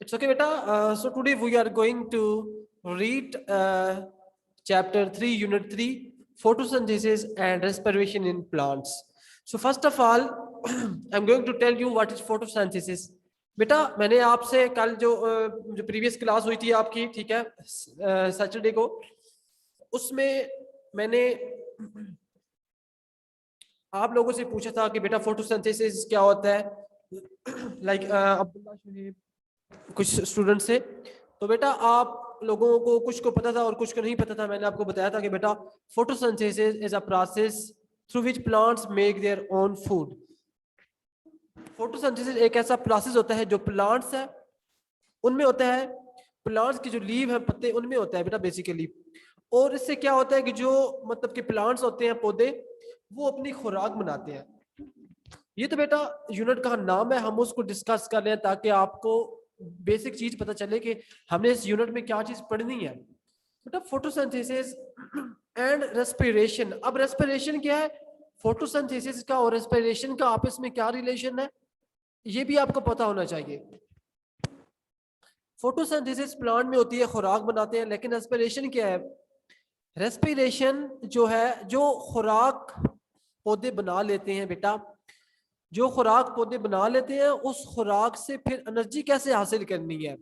It's okay, beta. So today we are going to read chapter 3, unit 3, photosynthesis and respiration in plants. So first of all, I'm going to tell you what is photosynthesis. बेटा मैंने आपसे कल जो previous class हुई थी आपकी, ठीक है, सैटरडे को, उसमें मैंने आप लोगों से पूछा था कि बेटा फोटोसिंथेसिस क्या होता है, लाइक अब्दुल्ला शुहेब, कुछ स्टूडेंट से। तो बेटा आप लोगों को कुछ को पता था और कुछ को नहीं पता था। मैंने आपको बताया था कि बेटा photosynthesis is a process through which plants make their own food. Photosynthesis एक ऐसा प्रोसेस होता है जो प्लांट्स है उनमें होता है, प्लांट्स की जो लीव है, पत्ते, उनमें होता है बेटा बेसिकली। और इससे क्या होता है कि जो मतलब कि प्लांट्स होते हैं, पौधे, वो अपनी खुराक बनाते हैं। ये तो बेटा यूनिट का नाम है, हम उसको डिस्कस कर रहे हैं ताकि आपको बेसिक चीज पता चले कि हमने इस यूनिट में क्या चीज पढ़नी है। बेटा फोटोसिंथेसिस एंड रेस्पिरेशन। अब रेस्पिरेशन क्या है, फोटोसिंथेसिस का और रेस्पिरेशन का आपस में क्या रिलेशन है, ये भी आपको पता होना चाहिए। फोटोसिंथेसिस प्लांट में होती है, खुराक बनाते हैं, लेकिन रेस्पिरेशन क्या है? रेस्पिरेशन जो है, जो खुराक पौधे बना लेते हैं बेटा, जो खुराक पौधे बना लेते हैं, उस खुराक से फिर एनर्जी कैसे हासिल करनी है,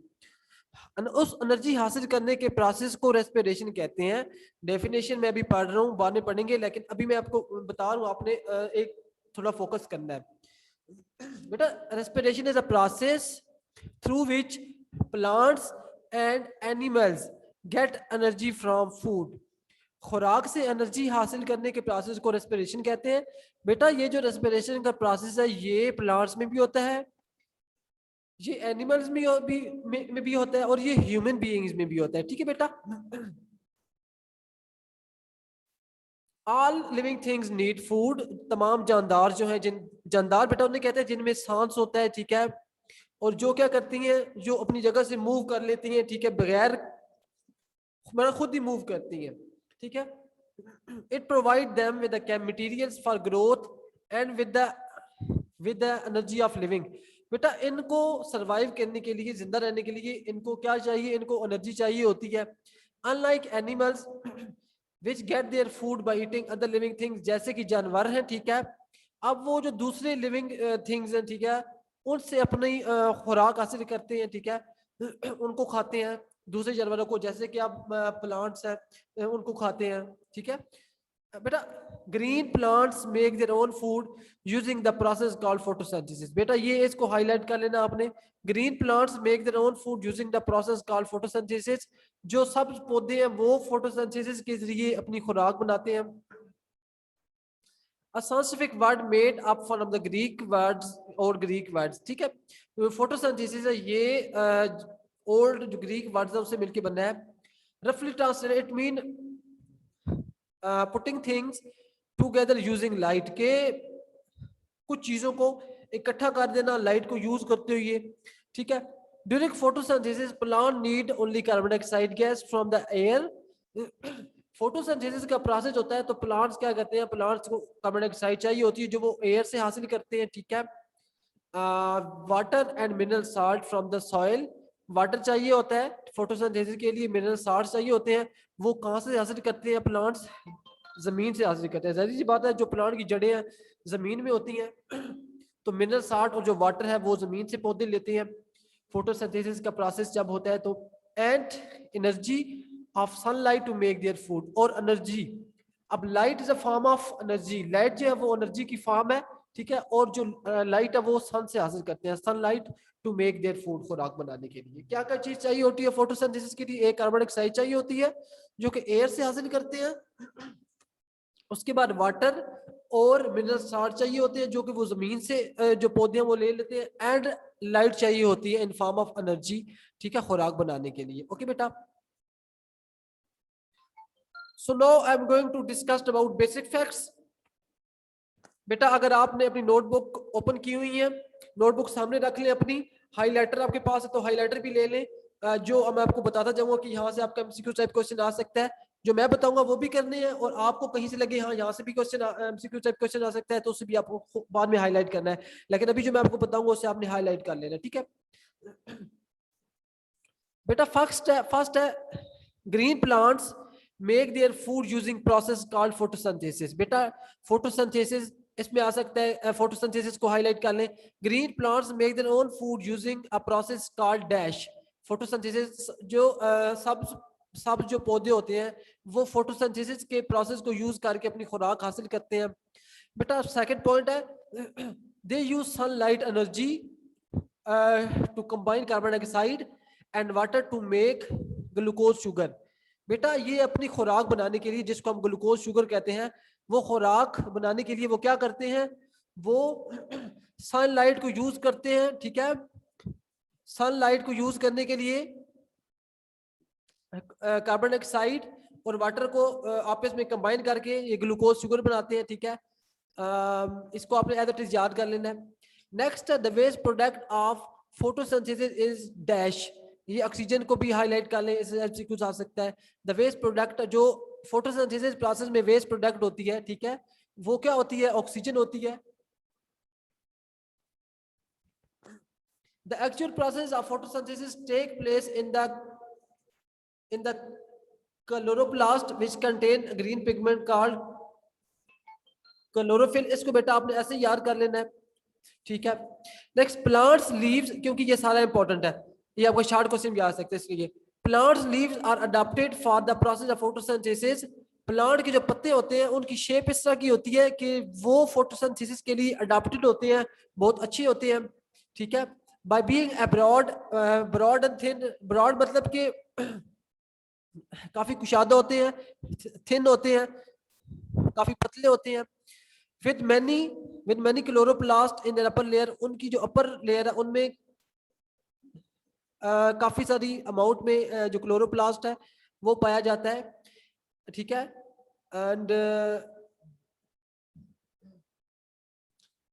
उस एनर्जी हासिल करने के प्रोसेस को रेस्पिरेशन कहते हैं। डेफिनेशन मैं अभी पढ़ रहा हूँ, बाद में पढ़ेंगे, लेकिन अभी मैं आपको बता रहा हूँ, आपने एक थोड़ा फोकस करना है बेटा। Respiration is a process through which plants and animals get energy from food. खुराक से एनर्जी हासिल करने के प्रोसेस को रेस्पिरेशन कहते हैं। बेटा ये जो रेस्पिरेशन का प्रोसेस है, ये प्लांट्स में भी होता है, ये एनिमल्स में भी होता है, और ये ह्यूमन बीइंग्स में भी होता है। ठीक है बेटा। All living things need food. तमाम जानदार जो है, जिन जानदार बेटा उन्हें कहते हैं जिनमें सांस होता है, ठीक है, और जो क्या करती हैं, जो अपनी जगह से मूव कर लेती हैं, ठीक है, बगैर मतलब खुद ही मूव करती हैं, ठीक है। It provide them with the materials for growth and with the energy of living. बेटा इनको सरवाइव करने के लिए, जिंदा रहने के लिए, इनको क्या चाहिए? इनको एनर्जी चाहिए होती है। Unlike animals which get their food by eating other living things, जैसे कि जानवर हैं, ठीक है, अब वो जो दूसरे लिविंग थिंग्स हैं, ठीक है, उनसे अपनी खुराक हासिल करते हैं, ठीक है, उनको खाते हैं, दूसरे जानवरों को, जैसे कि आप प्लांट्स हैं उनको खाते हैं, ठीक है बेटा। Green plants make their own food using the process called photosynthesis. बेटा ये इसको हाईलाइट कर लेना आपने। Green plants make their own food using the process called photosynthesis. जो सब पौधे हैं वो फोटोसिंथेसिस के जरिए अपनी खुराक बनाते हैं। A scientific word made up from the Greek words और Greek words, ठीक है। फोटोसिंथेसिस है ये ओल्ड जो ग्रीक वर्ड्स है उससे मिलके बना है। रफली translate it mean putting things together using light, के कुछ चीजों को इकट्ठा कर देना लाइट को यूज करते हुए, ठीक है। During photosynthesis plant need only carbon dioxide gas from the air. Photosynthesis का प्रोसेस होता है तो प्लांट्स क्या करते हैं, प्लांट्स को कार्बन डाइऑक्साइड चाहिए होती है जो वो एयर से हासिल करते हैं, ठीक है। Water and mineral salt from the soil. Water चाहिए होता है फोटोसिंथेसिस के लिए, मिनरल साल्ट चाहिए होते हैं, वो कहाँ से हासिल करते हैं प्लांट्स? जमीन से हासिल करते हैं। जाहिर सी बात है, जो प्लांट की जड़ें हैं जमीन में होती हैं, तो मिनरल साल्ट और जो वाटर है वो जमीन से पौधे लेते हैं। फोटोसिंथेसिस का प्रोसेस जब होता है तो and energy of sunlight to make their food, और एनर्जी, अब light is a form of energy, light जो है वो एनर्जी की फॉर्म है, ठीक है, और जो लाइट है वो सन से हासिल करते हैं, sunlight to make their food. खुराक बनाने के लिए क्या क्या चीज चाहिए होती है फोटोसिंथेसिस के लिए? एक कार्बन डाइऑक्साइड चाहिए होती है जो कि एयर से हासिल करते हैं, उसके बाद वाटर और मिनरल साल्ट चाहिए होते हैं जो कि वो जमीन से जो पौधे हैं वो ले लेते हैं, एंड लाइट चाहिए होती है इन फॉर्म ऑफ एनर्जी, ठीक है, खुराक बनाने के लिए। ओके बेटा। So now I am going to discuss about basic facts. बेटा अगर आपने अपनी नोटबुक ओपन की हुई है, नोटबुक सामने रख लें अपनी, हाइलाइटर आपके पास है तो हाइलाइटर भी ले लें। जो मैं आपको बताता जाऊंगा कि यहाँ से आपका एमसीक्यू टाइप क्वेश्चन आ सकता है, जो मैं बताऊंगा वो भी करने हैं, और आपको कहीं से लगे हाँ यहाँ से भी क्वेश्चन एमसीक्यू टाइप क्वेश्चन आ सकता है तो उसे भी आपको बाद में हाईलाइट करना है, लेकिन अभी जो मैं आपको बताऊंगा उससे आपने हाईलाइट कर लेना, ठीक है। बेटा फर्स्ट है green plants make their food using process called photosynthesis. बेटा फोटोसिंथेसिस इसमें आ सकता है, फोटोसिंथेसिस को हाईलाइट कर लें। Green plants make their own food using a process called dash. Photosynthesis जो सब जो पौधे होते हैं वो फोटोसिंथेसिस के प्रोसेस को यूज करके अपनी खुराक हासिल करते हैं। बेटा सेकंड पॉइंट है they use sunlight energy to combine carbon dioxide and water to make glucose sugar. बेटा ये अपनी खुराक बनाने के लिए, जिसको हम ग्लूकोज शुगर कहते हैं, वो खुराक बनाने के लिए वो क्या करते हैं, वो सनलाइट को यूज करते हैं। ठीक है, सनलाइट को यूज करने के लिए कार्बन डाइऑक्साइड और वाटर को आपस में कंबाइन करके ये ग्लूकोज शुगर बनाते हैं। ठीक है, इसको आपने एज इट इज याद कर लेना है। Next the waste product of photosynthesis is dash. ये ऑक्सीजन को भी हाईलाइट कर लें, इससे एमसीक्यूज आ सकता है। द वेस्ट प्रोडक्ट जो फोटोसिंथेसिस प्रोसेस में वेस्ट प्रोडक्ट होती है, ठीक है, वो क्या होती है, ऑक्सीजन होती है। The actual process of photosynthesis take place in the chloroplast which contain a green pigment called chlorophyll. इसको बेटा आपने ऐसे याद कर लेना है। ठीक है, नेक्स्ट प्लांट्स लीव्स, क्योंकि ये सारा इंपॉर्टेंट है, ये आपको शॉर्ट क्वेश्चन भी आ सकते हैं इसलिए। Plants leaves are adopted for the process of photosynthesis. Plant के जो पत्ते होते हैं उनकी शेप इस तरह की होती है कि वो फोटोसिंथेसिस के लिए अडॉप्टेड होते हैं, बहुत अच्छे होते हैं। ठीक है, by being abroad, broad and thin. Broad मतलब कि काफी कुशादा होते हैं, थिन होते हैं, काफी पतले होते हैं। With many chloroplast in upper layer, उनकी जो अपर लेयर है उनमें काफी सारी अमाउंट में जो क्लोरोप्लास्ट है वो पाया जाता है। ठीक है, एंड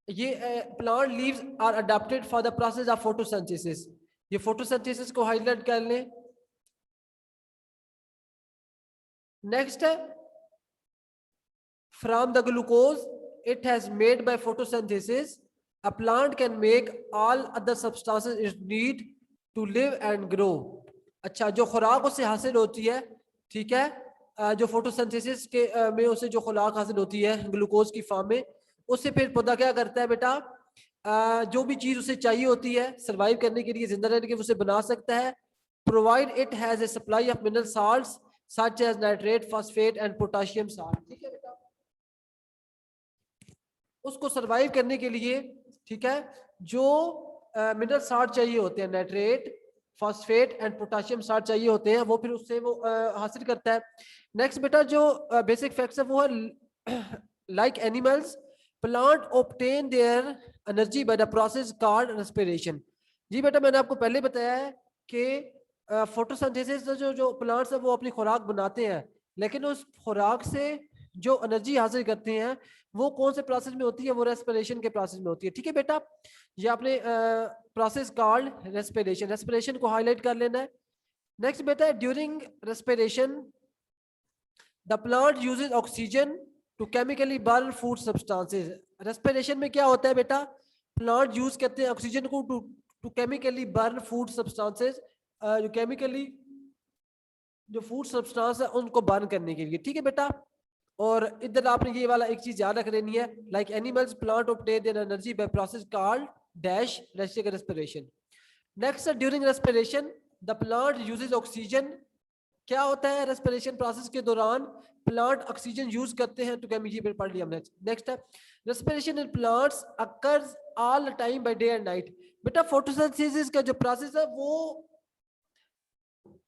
ये plant leaves are adopted for the process of photosynthesis. ये फोटोसिंथेसिस को हाईलाइट कर लें। नेक्स्ट है from the glucose it has made by photosynthesis a plant can make all other substances it need to live and grow। अच्छा, जो खुराक उससे हासिल होती है, ठीक है, जो फोटोसिंथेसिस के में उसे जो खुराक हासिल होती है ग्लूकोज की फॉर्म में, उससे फिर पौधा क्या करता है बेटा, जो भी चीज उसे चाहिए होती है सरवाइव करने के लिए, जिंदा रहने के लिए, उसे बना सकता है। Provide it has a supply of mineral salts such as nitrate, phosphate and potassium salt. ठीक है बेटा, उसको सरवाइव करने के लिए, ठीक है, जो मिनरल साल्ट चाहिए होते हैं, nitrate, phosphate and potassium salt चाहिए होते हैं, वो फिर उससे वो हासिल करता है। नेक्स्ट बेटा जो बेसिक फैक्ट्स है वो है like animals plant obtain their energy by the process called respiration. जी बेटा, मैंने आपको पहले बताया है कि फोटोसिंथेसिस से जो प्लांट्स है वो अपनी खुराक बनाते हैं, लेकिन उस खुराक से जो एनर्जी हासिल करते हैं वो कौन से प्रोसेस में होती है, वो रेस्पिरेशन के प्रोसेस में होती है। ठीक है बेटा, ये आपने प्रोसेस कॉल्ड रेस्पिरेशन, रेस्पिरेशन को हाईलाइट कर लेना है। नेक्स्ट बेटा, during respiration the plant uses oxygen to chemically burn food substances. Respiration में क्या होता है बेटा, प्लांट यूज करते हैं ऑक्सीजन को to chemically burn food substances, जो केमिकली जो फूड सब्सटेंस है उनको बर्न करने के लिए। ठीक है बेटा, और इधर आपने ये वाला एक चीज याद रख लेनी है, like animals plant obtain their energy by process called dash respiration. Next, during respiration the plant uses oxygen. क्या होता है रेस्पिरेशन प्रोसेस के दौरान, प्लांट ऑक्सीजन यूज करते हैं टू केमिकली, पढ़ लिया हमने। नेक्स्ट है respiration in plants occurs all time by day and night. बेटा फोटोसिंथेसिस का जो प्रोसेस है वो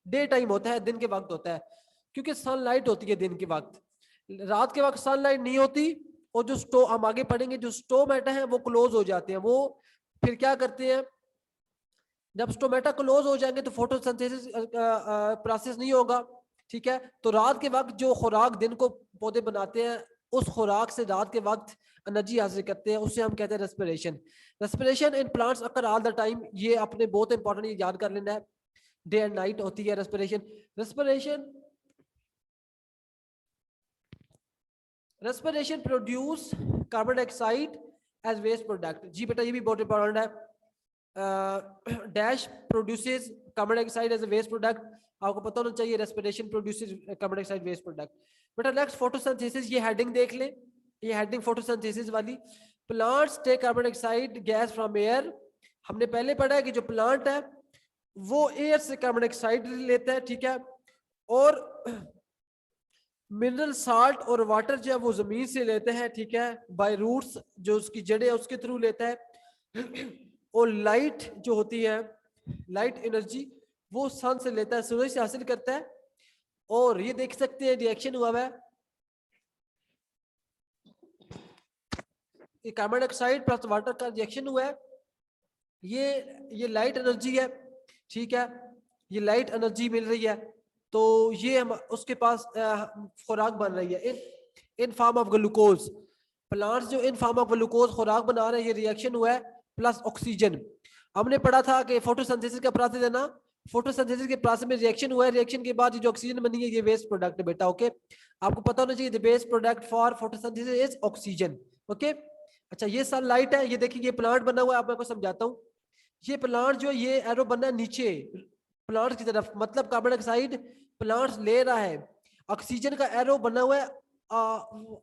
डे टाइम होता है, दिन के वक्त होता है, क्योंकि सनलाइट होती है दिन के वक्त, रात के वक्त सनलाइट नहीं होती। और जो हम आगे पढ़ेंगे, जो स्टोमेटा है वो क्लोज हो जाते हैं, वो फिर क्या करते हैं, जब स्टोमेटा क्लोज हो जाएंगे तो फोटोसिंथेसिस प्रोसेस नहीं होगा। ठीक है, तो रात के वक्त जो खुराक दिन को पौधे बनाते हैं, उस खुराक से रात के वक्त एनर्जी हासिल करते हैं, उससे हम कहते हैं respiration. Respiration in plants occur all the time, ये आपने बहुत इंपॉर्टेंट याद कर लेना है, डे एंड नाइट होती है respiration. Respiration produce carbon dioxide as waste product. जी बेटा, ये भी बहुत इंपॉर्टेंट है। Dash produces carbon dioxide as a waste product, आपको पता होना चाहिए respiration produces carbon dioxide waste product. बेटा नेक्स्ट फोटोसिंथेसिस, ये हेडिंग देख ले, ये हेडिंग फोटोसिंथेसिस वाली, plants take carbon dioxide gas from air. हमने पहले पढ़ा है कि जो प्लांट है वो एयर से कार्बन डाइऑक्साइड लेता है, ठीक है, और मिनरल साल्ट और वाटर जो है वो जमीन से लेते हैं, ठीक है, बाय रूट्स, जो उसकी जड़ें है उसके थ्रू लेता है। और लाइट जो होती है, लाइट एनर्जी, वो सन से लेता है, सूरज से हासिल करता है। और ये देख सकते हैं रिएक्शन हुआ है, कार्बन डाइऑक्साइड प्लस वाटर का रिएक्शन हुआ है, ये लाइट एनर्जी है, ठीक है, ये लाइट एनर्जी मिल रही है, तो ये हम उसके पास खुराक बन रही है in form of glucose. Plants जो इन फॉर्म ऑफ ग्लूकोज खुराक बना रहे हैं, ये रिएक्शन हुआ है प्लस ऑक्सीजन। हमने पढ़ा था कि फोटोसिंथेसिस का प्रोसेस है ना, फोटोसिंथेसिस के प्रोसेस में रिएक्शन हुआ है, रिएक्शन के बाद जो ऑक्सीजन बनी है ये वेस्ट प्रोडक्ट है बेटा, ओके। आपको पता होना चाहिए the best product for photosynthesis is oxygen, okay. अच्छा ये सनलाइट है, ये देखिए ये प्लांट बना हुआ है, आप मैं को समझाता हूँ। ये प्लांट जो ये एरो बना है नीचे प्लांट की तरफ, मतलब कार्बन डाइऑक्साइड प्लांट ले रहा है, ऑक्सीजन का एरो बना हुआ है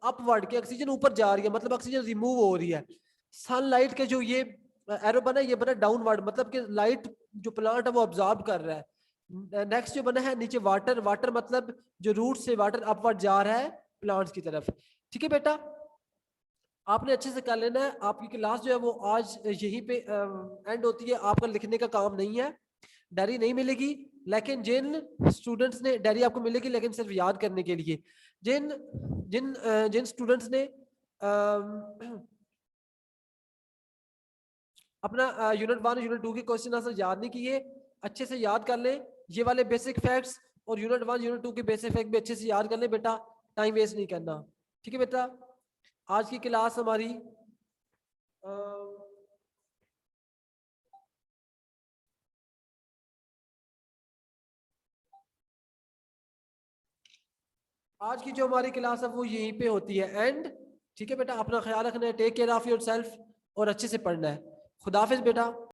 अपवर्ड के, ऑक्सीजन ऊपर जा रही है, मतलब ऑक्सीजन रिमूव हो रही है। सनलाइट के जो ये एरो बना है, ये बना डाउनवर्ड, मतलब कि लाइट जो प्लांट है वो ऑब्जॉर्ब कर रहा है। नेक्स्ट जो बना है नीचे वाटर, वाटर मतलब जो रूट से वाटर अपवर्ड जा रहा है प्लांट्स की तरफ, ठीक है बेटा। आपने अच्छे से कर लेना है। आपकी क्लास जो है वो आज यहीं पे एंड होती है, आपका लिखने का काम नहीं है, डायरी नहीं मिलेगी, लेकिन जिन स्टूडेंट्स ने, डायरी आपको मिलेगी लेकिन सिर्फ याद करने के लिए, जिन जिन जिन स्टूडेंट्स ने अपना यूनिट 1 यूनिट 2 के क्वेश्चन आंसर याद नहीं किए, अच्छे से याद कर लें ये वाले बेसिक फैक्ट्स, और यूनिट 1 यूनिट 2 के बेसिक फैक्ट भी अच्छे से याद कर लें बेटा, टाइम वेस्ट नहीं करना, ठीक है बेटा। आज की क्लास हमारी आज की जो हमारी क्लास है वो यहीं पे होती है एंड, ठीक है बेटा। अपना ख्याल रखना है, take care of your yourself अच्छे से पढ़ना है। खुदा हाफिज बेटा।